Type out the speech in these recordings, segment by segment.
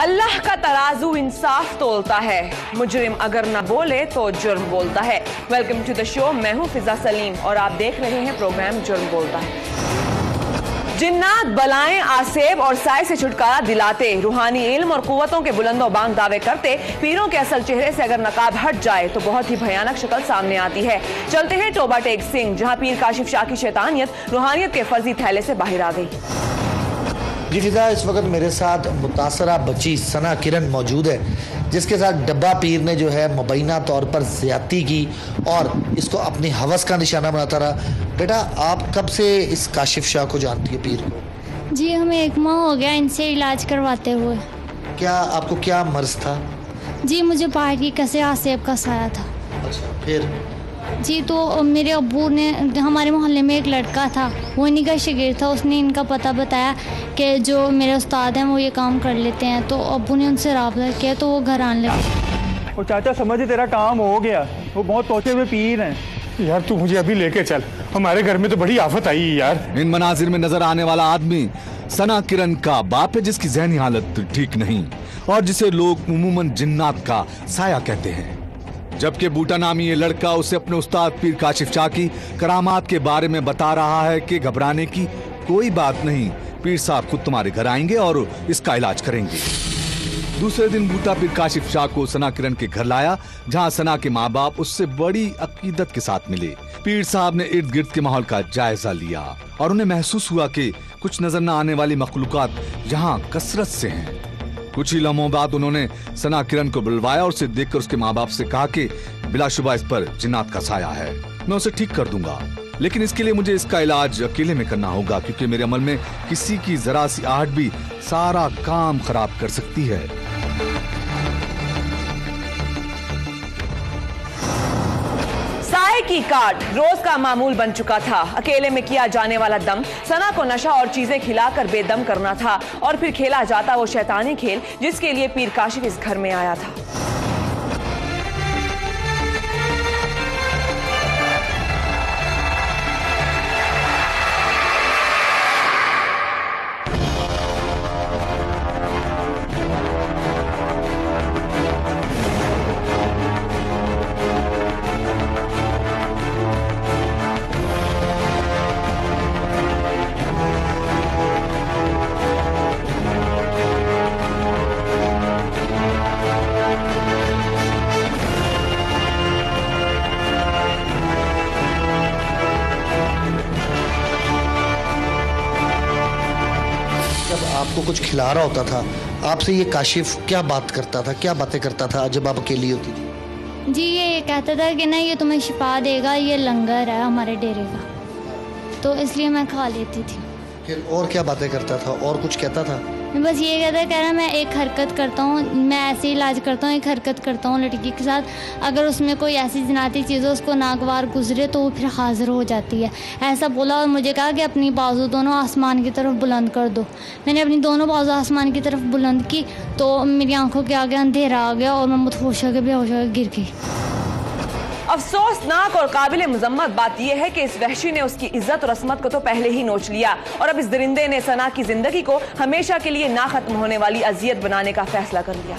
अल्लाह का तराजू इंसाफ तोलता है, मुजरिम अगर न बोले तो जुर्म बोलता है। वेलकम टू द शो, मैं हूं फिजा सलीम और आप देख रहे हैं प्रोग्राम जुर्म बोलता है। जिन्नात बलाएं, आसेब और साए से छुटकारा दिलाते, रूहानी इल्म और कुव्वतों के बुलंदो बांग दावे करते पीरों के असल चेहरे से अगर नकाब हट जाए तो बहुत ही भयानक शक्ल सामने आती है। चलते हैं टोबा टेक सिंह, जहां पीर काशिफ शाह की शैतानियत रूहानियत के फर्जी थैले से बाहर आ गई। जी फिजा, इस वक्त मेरे साथ मुतासरा बच्ची सना किरण मौजूद है, जिसके साथ डब्बा पीर ने जो है मुबैना तौर पर ज्यादती की और इसको अपनी हवस का निशाना बनाता रहा। बेटा, आप कब से इस काशिफ शाह को जानती है पीर को? जी, हमें 1 माह हो गया इनसे इलाज करवाते हुए। क्या आपको क्या मर्ज था? जी, मुझे बाहर की कसे आसेब का साया था। अच्छा, फिर? जी, तो मेरे अब्बू ने, हमारे मोहल्ले में एक लड़का था, वो इन्हीं का शागिर्द था, उसने इनका पता बताया कि जो मेरे उस्ताद हैं वो ये काम कर लेते हैं। तो अब्बू ने उनसे राब्ता किया तो वो घर आने लगे। वो चाचा समझ तेरा काम हो गया, वो बहुत तोचे हुए पीर हैं। यार तू मुझे अभी लेके चल, हमारे घर में तो बड़ी आफत आई है यार। इन मनाजिर में नजर आने वाला आदमी सना किरण का बाप है, जिसकी जहनी हालत ठीक नहीं और जिसे लोग उमूमन जिन्नात का साया कहते हैं। जबकि बूटा नामी ये लड़का उसे अपने उस्ताद पीर काशिफ शाह की करामात के बारे में बता रहा है कि घबराने की कोई बात नहीं, पीर साहब खुद तुम्हारे घर आएंगे और इसका इलाज करेंगे। दूसरे दिन बूटा पीर काशिफ शाह को सना किरण के घर लाया, जहां सना के माँ बाप उससे बड़ी अकीदत के साथ मिले। पीर साहब ने इर्द गिर्द के माहौल का जायजा लिया और उन्हें महसूस हुआ कि कुछ नजर न आने वाली मखलूकात यहाँ कसरत से हैं। कुछ ही लम्हों बाद उन्होंने सना किरण को बुलवाया और उसे देखकर उसके माँ बाप से कहा कि बिलाशुबा इस पर जिन्नात का साया है, मैं उसे ठीक कर दूंगा, लेकिन इसके लिए मुझे इसका इलाज अकेले में करना होगा, क्योंकि मेरे अमल में किसी की जरा सी आहट भी सारा काम खराब कर सकती है। साए की काट रोज का मामूल बन चुका था। अकेले में किया जाने वाला दम सना को नशा और चीजें खिलाकर बेदम करना था और फिर खेला जाता वो शैतानी खेल जिसके लिए पीर काशिफ इस घर में आया था। आपको कुछ खिला रहा होता था, आपसे ये काशिफ क्या बात करता था, क्या बातें करता था जब आप अकेली होती थी? जी, ये कहता था कि ना ये तुम्हें शिफा देगा, ये लंगर है हमारे डेरे का, तो इसलिए मैं खा लेती थी। फिर और क्या बातें करता था, और कुछ कहता था? बस ये कह रहा मैं एक हरकत करता हूँ, मैं ऐसे इलाज करता हूँ, एक हरकत करता हूँ लड़की के साथ, अगर उसमें कोई ऐसी जिनाती चीज़ हो उसको नागवार गुजरे तो वो फिर हाजिर हो जाती है, ऐसा बोला। और मुझे कहा कि अपनी बाजू दोनों आसमान की तरफ बुलंद कर दो। मैंने अपनी दोनों बाजू आसमान की तरफ बुलंद की तो मेरी आंखों के आगे अंधेरा आ गया और मैं मुतहोश होकर बेहोश होकर गिर गई। अफसोसनाक और काबिल मुजम्मत बात यह है कि इस वहशी ने उसकी इज्जत और असमत को तो पहले ही नोच लिया और अब इस दरिंदे ने सना की जिंदगी को हमेशा के लिए ना खत्म होने वाली अजियत बनाने का फैसला कर लिया।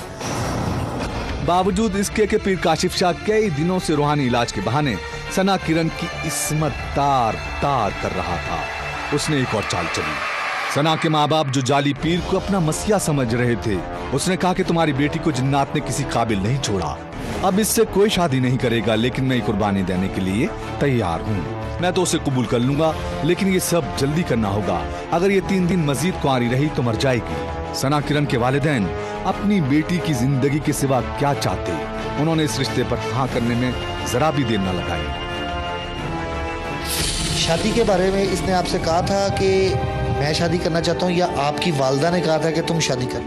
बावजूद इसके कि पीर काशिफ शाह कई दिनों से रूहानी इलाज के बहाने सना किरण की इस्मत तार तार कर रहा था, उसने एक और चाल चली। सना के माँ बाप जो जाली पीर को अपना मसीहा समझ रहे थे, उसने कहा कि तुम्हारी बेटी को जिन्नात ने किसी काबिल नहीं छोड़ा, अब इससे कोई शादी नहीं करेगा, लेकिन मैं कुर्बानी देने के लिए तैयार हूँ। मैं तो उसे कबूल कर लूंगा, लेकिन ये सब जल्दी करना होगा, अगर ये 3 दिन मजीद कुंवारी रही तो मर जाएगी। सना किरण के वालिदैन अपनी बेटी की जिंदगी के सिवा क्या चाहते, उन्होंने इस रिश्ते पर हाँ करने में जरा भी देर न लगाई। शादी के बारे में इसने आपसे कहा था कि मैं शादी करना चाहता हूँ, या आपकी वालदा ने कहा था कि तुम शादी कर?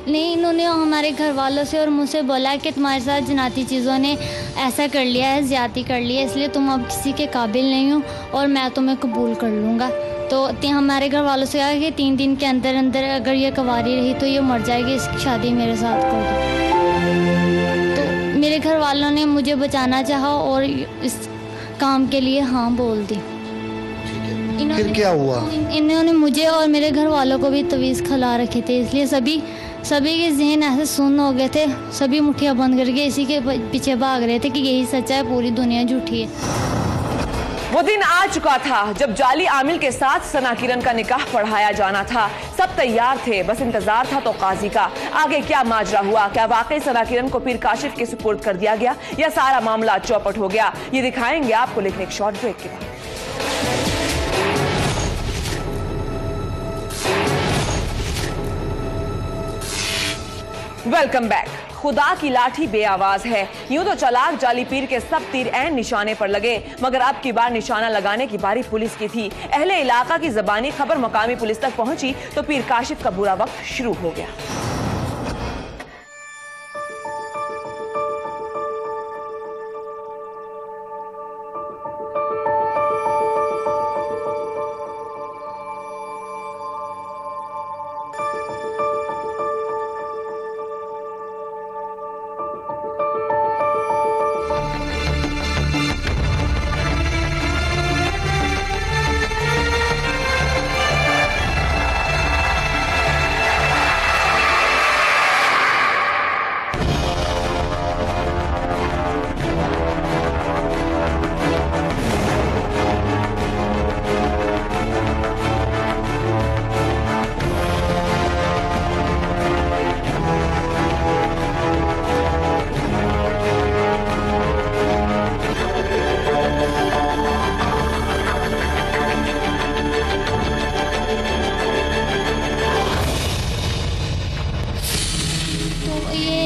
नहीं, इन्होंने हमारे घर वालों से और मुझसे बोला कि तुम्हारे साथ जिनाती चीज़ों ने ऐसा कर लिया है, ज़्यादती कर ली है, इसलिए तुम अब किसी के काबिल नहीं हो और मैं तुम्हें कबूल कर लूँगा। तो हमारे घर वालों से कहा कि 3 दिन के अंदर अंदर अगर ये कुंवारी रही तो ये मर जाएगी, इसकी शादी मेरे साथ कर दो। तो मेरे घर वालों ने मुझे बचाना चाहा और इस काम के लिए हाँ बोल दी। फिर क्या हुआ? इन्होंने मुझे और मेरे घर वालों को भी तवीज़ खिला रखे थे, इसलिए सभी सभी के जहन ऐसे सुन्न हो गए थे, सभी मुठ्ठियाँ बंद करके इसी के पीछे भाग रहे थे कि यही सच्चा है, पूरी दुनिया झूठी है। वो दिन आ चुका था जब जाली आमिल के साथ सना किरण का निकाह पढ़ाया जाना था। सब तैयार थे, बस इंतजार था तो काजी का। आगे क्या माजरा हुआ? क्या वाकई सना किरण को पीर काशिफ के सुपुर्द कर दिया गया या सारा मामला चौपट हो गया? ये दिखाएंगे आपको, लेकिन एक शॉर्ट ब्रेक के बाद। Welcome back. खुदा की लाठी बेआवाज है, यूं तो चालाक जाली पीर के सब तीर ऐन निशाने पर लगे, मगर अब की बार निशाना लगाने की बारी पुलिस की थी। अहले इलाका की जबानी खबर मकामी पुलिस तक पहुंची तो पीर काशिफ का बुरा वक्त शुरू हो गया।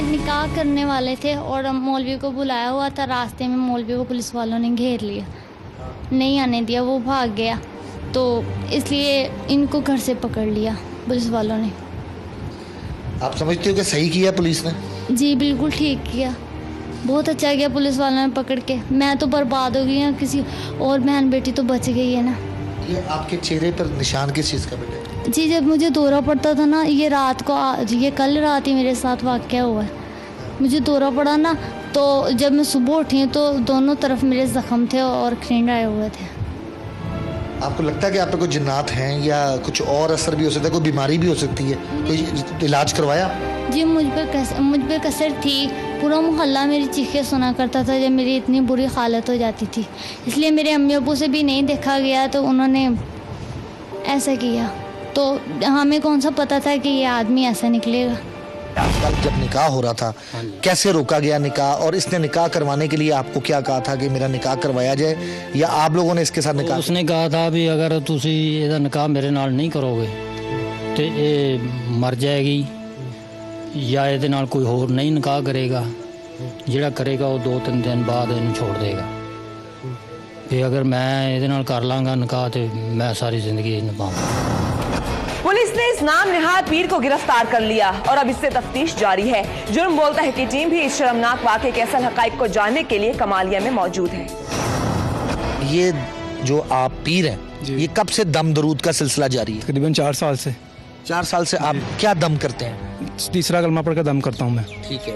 निकाह करने वाले थे और मौलवी को बुलाया हुआ था। रास्ते में मौलवी को पुलिस वालों ने घेर लिया, नहीं आने दिया, वो भाग गया। तो इसलिए इनको घर से पकड़ लिया पुलिस वालों ने। आप समझते हो कि सही किया पुलिस ने? जी बिल्कुल ठीक किया, बहुत अच्छा किया पुलिस वालों ने पकड़ के। मैं तो बर्बाद हो गई हूँ, किसी और बहन बेटी तो बच गई है ना। ये आपके चेहरे पर निशान किस चीज़ का बेटा? जी जब मुझे दौरा पड़ता था ना, ये रात को ये कल रात ही मेरे साथ वाक़या हुआ है। मुझे दौरा पड़ा ना, तो जब मैं सुबह उठी तो दोनों तरफ मेरे ज़ख्म थे और खींच आए हुए थे। आपको लगता है कि आप पे कोई जिन्नात हैं या कुछ और असर भी हो सकता है, कोई बीमारी भी हो सकती है? कोई इलाज करवाया? जी मुझ पे कसर थी। पूरा मोहल्ला मेरी चीखें सुना करता था जब मेरी इतनी बुरी हालत हो जाती थी। इसलिए मेरे अम्मी अब्बू से भी नहीं देखा गया, तो उन्होंने ऐसा किया। तो हमें कौन सा पता था कि ये आदमी ऐसा निकलेगा। जब निकाह हो रहा था कैसे रोका गया निकाह, और इसने निकाह करवाने के लिए आपको क्या कहा था कि मेरा निकाह करवाया जाए, या आप लोगों ने इसके साथ निकाह? उसने कहा था भी अगर तुसी ਇਹਦਾ निकाह मेरे नाल नहीं करोगे तो ये मर जाएगी, या ਇਹਦੇ ਨਾਲ कोई होर नहीं निकाह करेगा, ਜਿਹੜਾ करेगा वो 2-3 दिन बाद ਇਹਨੂੰ छोड़ देगा। भी अगर मैं ਇਹਦੇ ਨਾਲ कर लांगा निकाह तो मैं सारी जिंदगी निभाऊंगा। पुलिस ने इस नाम निहाद पीर को गिरफ्तार कर लिया और अब इससे तफ्तीश जारी है। जुर्म बोलता है कि टीम भी इस शर्मनाक वाक़े के असल हक़ाइक़ को जानने के लिए कमालिया में मौजूद है। ये जो आप पीर हैं, ये कब से दम दरूद का सिलसिला जारी है? तकरीबन 4 साल से। 4 साल से आप क्या दम करते हैं? तीसरा कलमा पढ़कर दम करता हूँ मैं। ठीक है।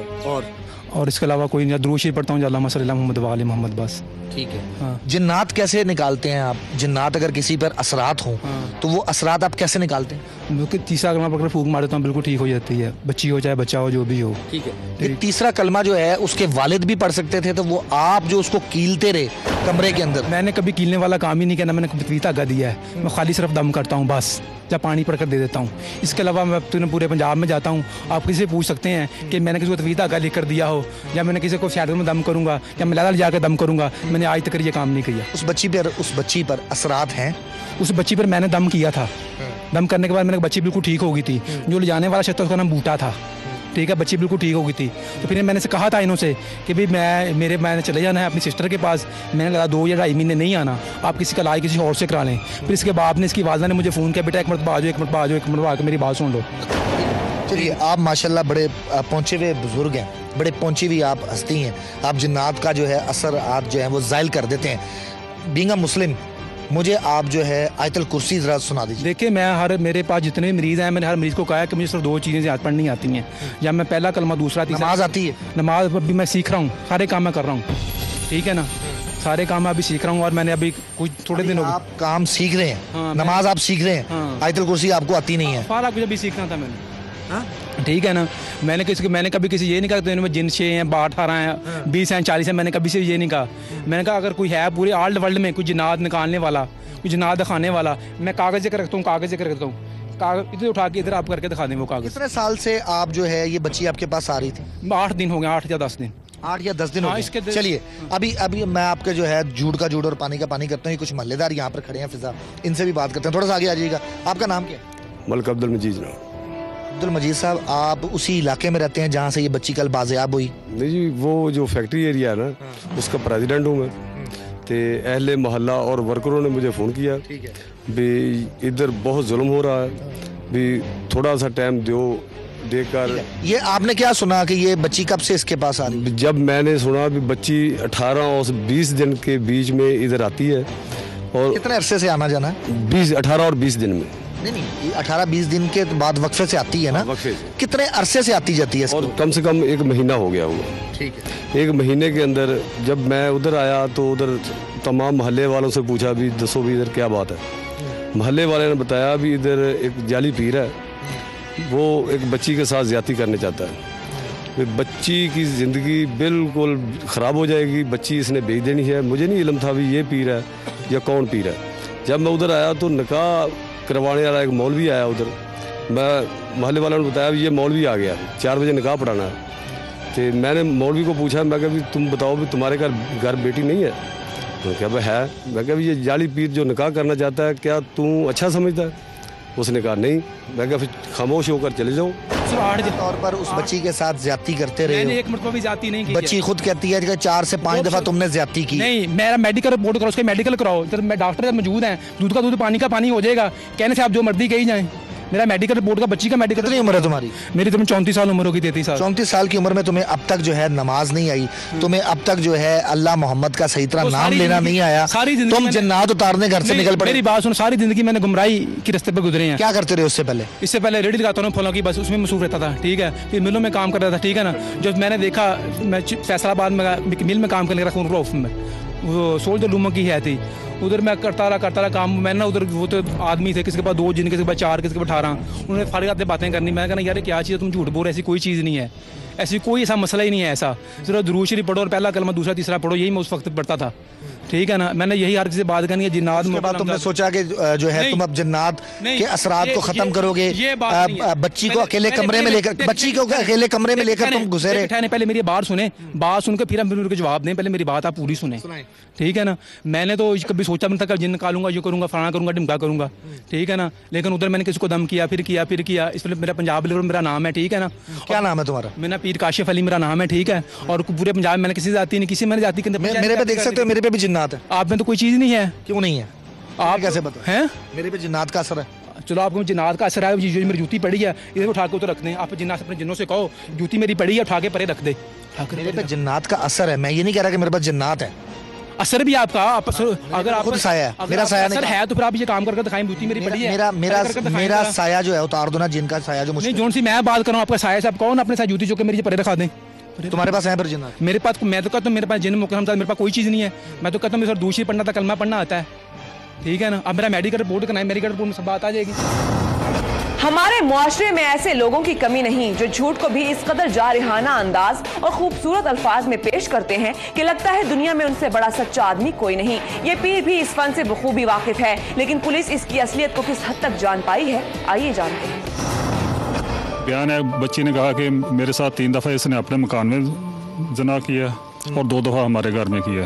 और इसके अलावा कोई दुरूद शरीफ पढ़ता हूँ, अल्लाहुम्मा सल्ली अला मुहम्मद व आले मोहम्मद, बस। ठीक है। हाँ। जिन्नात कैसे निकालते हैं आप? जिन्नात अगर किसी पर असरात हों तो वो असरात आप कैसे निकालते हैं? क्योंकि तीसरा कलमा पढ़कर फूंक मार देता हूँ, बिल्कुल ठीक हो जाती है, बच्ची हो चाहे बच्चा हो, जो भी हो। ठीक है। ये तीसरा कलमा जो है उसके वालिद भी पढ़ सकते थे, तो वो आप जो उसको कीलते रहे कमरे के अंदर? मैंने कभी कीलने वाला काम ही नहीं किया, मैंने कभी धागा दिया है। मैं खाली सिर्फ दम करता हूँ बस, या पानी पढ़कर दे देता हूँ। इसके अलावा मैं पूरे पंजाब में जाता हूँ, आप किसी से पूछ सकते हैं कि मैंने किसी को तवीज़ धागा लिख कर दिया हो, या मैंने किसी को शैडो में दम करूँगा, या मैं लाला जाकर दम करूँगा। मैंने आज तक ये काम नहीं किया। उस बच्ची पर असरात हैं? उस बच्ची पर मैंने दम किया था। दम करने के बाद मैंने बच्ची बिल्कुल ठीक हो गई थी। जो ले जाने वाला शख्स था उसका नाम बूटा था। ठीक है, बच्ची बिल्कुल ठीक हो गई थी। तो फिर मैंने से कहा था इन्हों से कि भाई मैंने चले जाना है अपनी सिस्टर के पास, मैंने कहा 2 या 2.5 महीने नहीं आना, आप किसी का इलाज किसी और से करा लें। फिर इसके बाद ने इसकी वालदा ने मुझे फ़ोन किया, बेटा एक मरतबा आ जाओ, एक मरतबा आकर मेरी बात सुन लो। चलिए, आप माशाल्लाह बड़े पहुँचे हुए बुजुर्ग हैं, बड़े पहुँची हुई आप हस्ती हैं। आप जिन्नात का जो है असर आप जो है वो ज़ाइल कर देते हैं। बीइंग अ मुस्लिम, मुझे आप जो है आयतल कुर्सी ज़रा सुना दीजिए। देखिए, मेरे पास जितने मरीज़ हैं, मैंने हर मरीज़ को कहा है कि मुझे सिर्फ 2 चीज़ें याद पढ़नी आती हैं, या मैं पहला कलमा, दूसरा तीसरा। नमाज आती है? नमाज अभी मैं सीख रहा हूँ, सारे काम मैं कर रहा हूँ। ठीक है ना, सारे काम मैं अभी सीख रहा हूँ। और मैंने अभी कुछ थोड़े दिन हो गए। आप काम सीख रहे हैं? हाँ, नमाज आप सीख रहे हैं? हाँ। आयतल कुर्सी आपको आती नहीं है? सारा कुछ अभी सीखना था मैंने। ठीक है ना। मैंने कभी किसी ये नहीं कहा तो इनमें जिन 6 हैं 18 हैं 20 हैं 40 हैं, मैंने कभी से ये नहीं कहा। मैंने कहा अगर कोई है पूरे ऑल वर्ल्ड में कोई जिन्नात निकालने वाला, कोई जिन्नात दिखाने वाला, मैं कागज लेकर रखता हूँ, कागज लेकर रखता हूँ, कागज इधर उठा के इधर आप करके दिखा दें वो कागज। कितने साल से आप जो है ये बच्ची आपके पास आ रही थी? 8 दिन हो गए, 8 या 10 दिन। 8 या 10 दिन हो हाँ, गए। इसके चलिए अभी मैं आपके जो है झूठ का झूठ और पानी का पानी करता हूँ। ये कुछ महल्लेदार यहाँ पर खड़े हैं फिजा, इनसे भी बात करते हैं। थोड़ा सा आगे आ जाइएगा। आपका नाम क्या है? मलिक अब्दुल मजीद ना। अब्दुल मजीद साहब, आप उसी इलाके में रहते हैं जहाँ से ये बच्ची कल बाजियाब हुई? नहीं जी, वो जो फैक्ट्री एरिया है ना, उसका प्रेसिडेंट हूँ मैं। तो अहले मोहल्ला और वर्करों ने मुझे फ़ोन किया भी इधर बहुत जुल्म हो रहा है, भी थोड़ा सा टाइम देकर। ये आपने क्या सुना कि ये बच्ची कब से इसके पास आ रही है? जब मैंने सुना भी बच्ची 18 और 20 दिन के बीच में इधर आती है। और कितने अरसे से आना जाना है? 18 और 20 दिन में। नहीं 18-20 दिन के बाद वक्फे से आती है ना? वक्फे से। कितने अरसे से आती जाती है? और कम से कम 1 महीना हो गया होगा। ठीक है। 1 महीने के अंदर जब मैं उधर आया तो उधर तमाम मोहल्ले वालों से पूछा भी दसो भी इधर क्या बात है। मोहल्ले वाले ने बताया भी इधर एक जाली पीर है, वो एक बच्ची के साथ ज्यादती करने चाहता है। बच्ची की ज़िंदगी बिल्कुल ख़राब हो जाएगी, बच्ची इसने बेच देनी है। मुझे नहीं इल्म था भी ये पीर है या कौन पीर है। जब मैं उधर आया तो निकाह करवाने वाला एक मौलवी आया उधर। मैं मोहल्ले वालों ने बताया भी ये मौलवी आ गया, 4 बजे निकाह पढ़ाना है। तो मैंने मौलवी को पूछा, मैं कहा भी तुम बताओ भी तुम्हारे घर बेटी नहीं है? तो क्या भाई है। मैं कहा ये जाली पीर जो निकाह करना चाहता है क्या तू अच्छा समझता है? उसने कहा नहीं। मैं कहा फिर खामोश होकर चले जाओ। 8 दिन तौर पर उस बच्ची के साथ ज्यादती करते रहे? मैंने एक मिनट भी ज्यादती नहीं की। बच्ची खुद कहती है कि 4 से 5 दफा तुमने ज्यादती की। नहीं, मेरा मेडिकल रिपोर्ट करो, उसके मेडिकल कराओ। इधर मैं डॉक्टर मौजूद हैं, दूध का दूध पानी का पानी हो जाएगा। कहने से आप जो मर्जी कही जाएं। मेरा मेडिकल रिपोर्ट का बच्ची का मेडिकल। कितनी उम्र है तुम्हारी? मेरी तुम्हें 34 साल उम्र होगी। 33 साल। 34 साल की उम्र में तुम्हें अब तक जो है नमाज नहीं आई, तुम्हें अब तक जो है अल्लाह मोहम्मद का सही तरह नाम लेना नहीं आया, तुम जिन्नात उतारने घर से निकल पड़े। मेरी बात सुनो, सारी जिंदगी मैंने गुमराही के रास्ते पर गुजरे हैं। क्या करते रहे उससे पहले? इससे पहले रेडी लगाता हूँ फलों की, बस उसमें मसरूफ रहता था। ठीक है। फिर मिलों में काम कर रहा था। ठीक है ना। जब मैंने देखा, मैं फैसलाबाद में मिल में काम करने लगा में, वो सोल्जर लूमो की है थी, उधर मैं करता रहा काम। मैंने ना उधर वो तो आदमी थे, किसी के पास 2 जिन, किसी के पास 4, किसी के पास 18। उन्होंने फारिग आते बातें करनी। मैंने कहा यार क्या चीज़ है, तुम झूठ बोल रहे, ऐसी कोई चीज़ नहीं है, ऐसी कोई ऐसा मसला ही नहीं है। ऐसा सिर्फ दुरूद शरीफ पढ़ो और पहला कलमा दूसरा तीसरा पढ़ो, यही मैं उस वक्त पढ़ता था। ठीक है ना। मैंने यही हर किसी से बात करनी है। जिन्नात के बाद तुमने सोचा कि जो है तुम अब जिन्नात के असरात को खत्म करोगे, बच्ची को अकेले कमरे में लेकर, बच्ची को अकेले कमरे में लेकर तुम गुजरे। पहले मेरी बात सुने, बात सुनकर फिर हम जवाब दें। पहले मेरी बात आप पूरी सुने। ठीक है ना। मैंने तो कभी सोचा नहीं था कि जिन निकालूंगा, ये करूंगा, फलाना करूंगा, ढिमका करूंगा। ठीक है ना। लेकिन उधर मैंने किसी को दम किया, फिर किया। इसलिए मेरा पंजाब लेवल मेरा नाम है। ठीक है ना। क्या नाम है तुम्हारा? मेरा पीर काशिफ अली मेरा नाम है। ठीक है। और पूरे पंजाब में मैंने किसी जाति नहीं, किसी मैंने जाति के मेरे पे देख सकते हो, मेरे पे भी जिन्नात है। आप में तो कोई चीज नहीं है। क्यों नहीं है? आप कैसे पता हैं? मेरे पे जिन्नात का असर है। चलो आपको जिन्नात का असर है, मेरी जूती पड़ी है, इधर उठा के उधर रख दें। आप जिन्नात अपने जिन्नों से कहो जूती मेरी पड़ी है, उठा के परे रख दे। मेरे पे जिन्नात का असर है, मैं ये नहीं कह रहा कि मेरे पास जिन्नात है। असर भी आपका, अगर आप खुद साया है, मेरा साया नहीं है तो फिर आप ये काम करके दिखाएं, जूती मेरी पड़ी है। मेरा साया जो है उतार दो ना, जिनका साया जो मुझे। जोन सी मैं बात कर रहा हूँ आपका साया से, आप कौन अपने साथ जूती जो मेरी परे रखा दें। तुम्हारे पास है फिर जिन्नात? मेरे पास, मैं तो कहता हूँ मेरे पास जिन मुकरम था, मेरे पास कोई चीज़ नहीं है। मैं तो कहता हूँ मेरे दूसरी पढ़ना था, कलमा पढ़ना आता है। ठीक है ना। अब मेरा मेडिकल रिपोर्ट करना है, मेडिकल रिपोर्ट में सब बात आ जाएगी। हमारे मुआशरे में ऐसे लोगों की कमी नहीं जो झूठ को भी इस कदर जारिहाना अंदाज और खूबसूरत अल्फाज में पेश करते हैं कि लगता है दुनिया में उनसे बड़ा सच्चा आदमी कोई नहीं। ये पीर भी इस फन से बखूबी वाकिफ है, लेकिन पुलिस इसकी असलियत को किस हद तक जान पाई है, आइए जानते हैं। बयान है, बच्ची ने कहा कि मेरे साथ 3 दफा इसने अपने मकान में जना किया और 2 दफा हमारे घर में किया।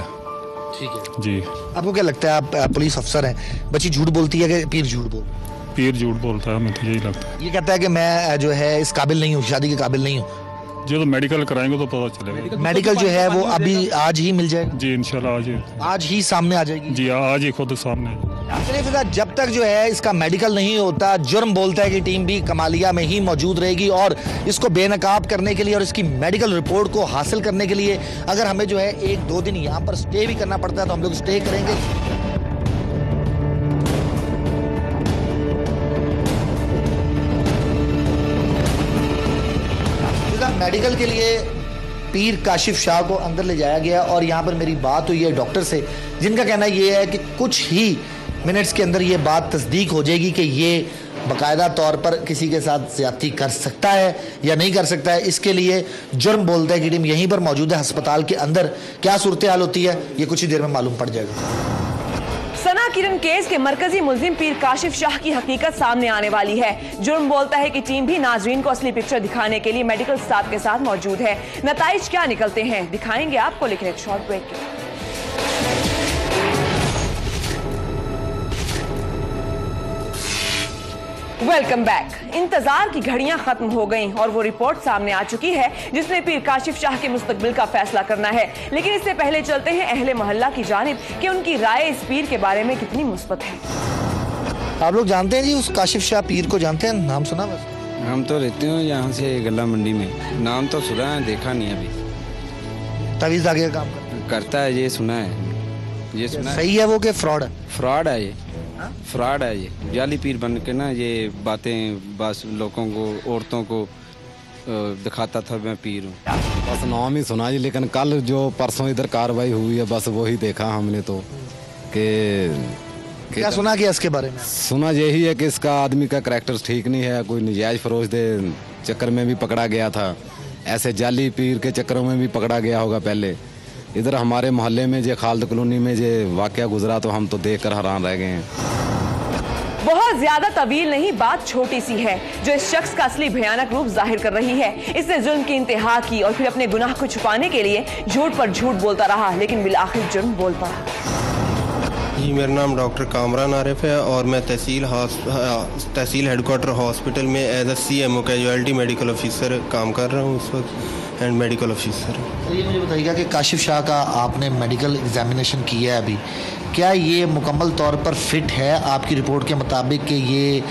ठीक है जी। आपको क्या लगता है, आप पुलिस अफसर हैं, बच्ची झूठ बोलती है कि पीर झूठ बोलता है? पीर झूठ बोलता है, हमें तो यही लगता है। ये कहता है कि मैं जो है इस काबिल नहीं हूँ, शादी के काबिल नहीं हूँ। जो तो मेडिकल कराएंगे तो पता चलेगा। मेडिकल जो है वो अभी आज ही मिल जाएगा? जी इंशाल्लाह आज ही सामने आ जाएगी। जी आज ही खुद सामने। चलिए, जब तक जो है इसका मेडिकल नहीं होता, जुर्म बोलता है कि टीम भी कमालिया में ही मौजूद रहेगी और इसको बेनकाब करने के लिए और इसकी मेडिकल रिपोर्ट को हासिल करने के लिए अगर हमें जो है 1-2 दिन यहाँ पर स्टे भी करना पड़ता है तो हम लोग स्टे करेंगे। मेडिकल के लिए पीर काशिफ शाह को अंदर ले जाया गया और यहाँ पर मेरी बात हुई है डॉक्टर से, जिनका कहना ये है कि कुछ ही मिनट्स के अंदर ये बात तस्दीक हो जाएगी कि ये बाकायदा तौर पर किसी के साथ ज्यादती कर सकता है या नहीं कर सकता है, इसके लिए जुर्म बोलता है की टीम यहीं पर मौजूद है अस्पताल के अंदर। क्या सूरत हाल होती है ये कुछ ही देर में मालूम पड़ जाएगा। सना किरण केस के मरकजी मुल्जिम पीर काशिफ शाह की हकीकत सामने आने वाली है। जुर्म बोलता है कि टीम भी नाजरीन को असली पिक्चर दिखाने के लिए मेडिकल स्टाफ के साथ मौजूद है। नताइज क्या निकलते हैं दिखाएंगे आपको, लेकिन एक शॉर्ट ब्रेक के बाद। Welcome back. इंतजार की घड़ियां खत्म हो गईं और वो रिपोर्ट सामने आ चुकी है जिसमें पीर काशिफ शाह के मुस्तकबिल का फैसला करना है। लेकिन इससे पहले चलते हैं अहले मोहल्ला की जानिब कि उनकी राय इस पीर के बारे में कितनी मुस्बत है। आप लोग जानते हैं जी उस काशिफ शाह पीर को, जानते हैं? नाम सुना? बस हम तो रहते हैं यहाँ से गल्ला मंडी में, नाम तो सुना है, देखा नहीं अभी। तवीज़ आगे काम करता है ये सुना है, ये सुना है। सही है वो कि फ्रॉड है? फ्रॉड है ये, फ्रॉड है ये, जाली पीर बन के ना ये बातें बस लोगों को, औरतों को दिखाता था मैं पीर हूँ। बस नाम ही सुना जी, लेकिन कल जो परसों इधर कार्रवाई हुई है बस वही देखा हमने तो कि क्या सुना कि इसके बारे में? सुना यही है कि इसका आदमी का करैक्टर ठीक नहीं है, कोई नजायज फरोश दे चक्कर में भी पकड़ा गया था, ऐसे जाली पीर के चक्करों में भी पकड़ा गया होगा पहले। इधर हमारे मोहल्ले में जो खालद कॉलोनी में जो वाकया गुजरा तो हम तो देखकर हैरान रह गए हैं। बहुत ज्यादा तवील नहीं, बात छोटी सी है जो इस शख्स का असली भयानक रूप जाहिर कर रही है। इसने जुल्म की इंतहा की और फिर अपने गुनाह को छुपाने के लिए झूठ पर झूठ बोलता रहा, लेकिन बिलाखिर जुर्म बोल पड़ा। जी मेरा नाम डॉक्टर कामरान आरिफ है और मैं तहसील हेडक्वार्टर हॉस्पिटल में as a CMO casualty medical officer काम कर रहा हूँ इस वक्त, एंड मेडिकल ऑफिसर। तो ये मुझे बताइएगा कि काशिफ शाह का आपने मेडिकल एग्जामिनेशन किया है अभी, क्या ये मुकम्मल तौर पर फिट है आपकी रिपोर्ट के मुताबिक कि ये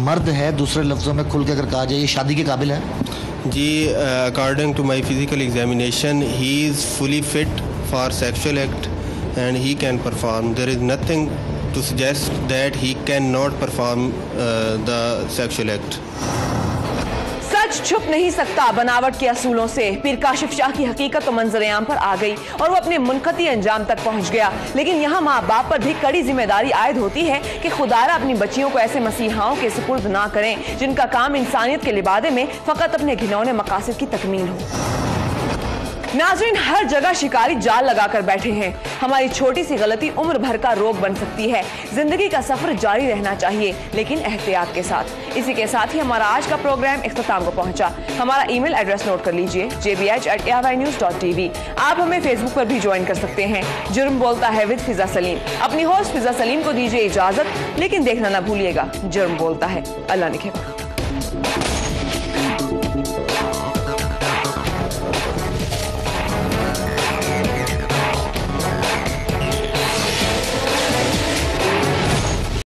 मर्द है? दूसरे लफ्ज़ों में खुल के अगर कहा जाए ये शादी के काबिल है? जी according to my physical examination he is fully fit for sexual act and he can perform. There is nothing to suggest that he cannot perform the sexual act. सच छुप नहीं सकता बनावट के असूलों से। पीर काशिफ शाह की हकीकत तो मंजर-ए-आम पर आ गई और वो अपने मुनक़ती अंजाम तक पहुंच गया। लेकिन यहाँ माँ बाप पर भी कड़ी जिम्मेदारी आयद होती है कि खुदारा अपनी बच्चियों को ऐसे मसीहाओं के सुपुर्द ना करें जिनका काम इंसानियत के लिबादे में फ़कत अपने घिनौने मकासद की तकमील हो। नाज़रीन, हर जगह शिकारी जाल लगाकर बैठे हैं। हमारी छोटी सी गलती उम्र भर का रोग बन सकती है। जिंदगी का सफर जारी रहना चाहिए, लेकिन एहतियात के साथ। इसी के साथ ही हमारा आज का प्रोग्राम इख्तिताम को पहुंचा। हमारा ईमेल एड्रेस नोट कर लीजिए, jbh@aynews.tv। आप हमें फेसबुक पर भी ज्वाइन कर सकते हैं। जुर्म बोलता है विद फिजा सलीम। अपनी होस्ट फिजा सलीम को दीजिए इजाजत, लेकिन देखना ना भूलिएगा जुर्म बोलता है। अल्लाह निगहबान।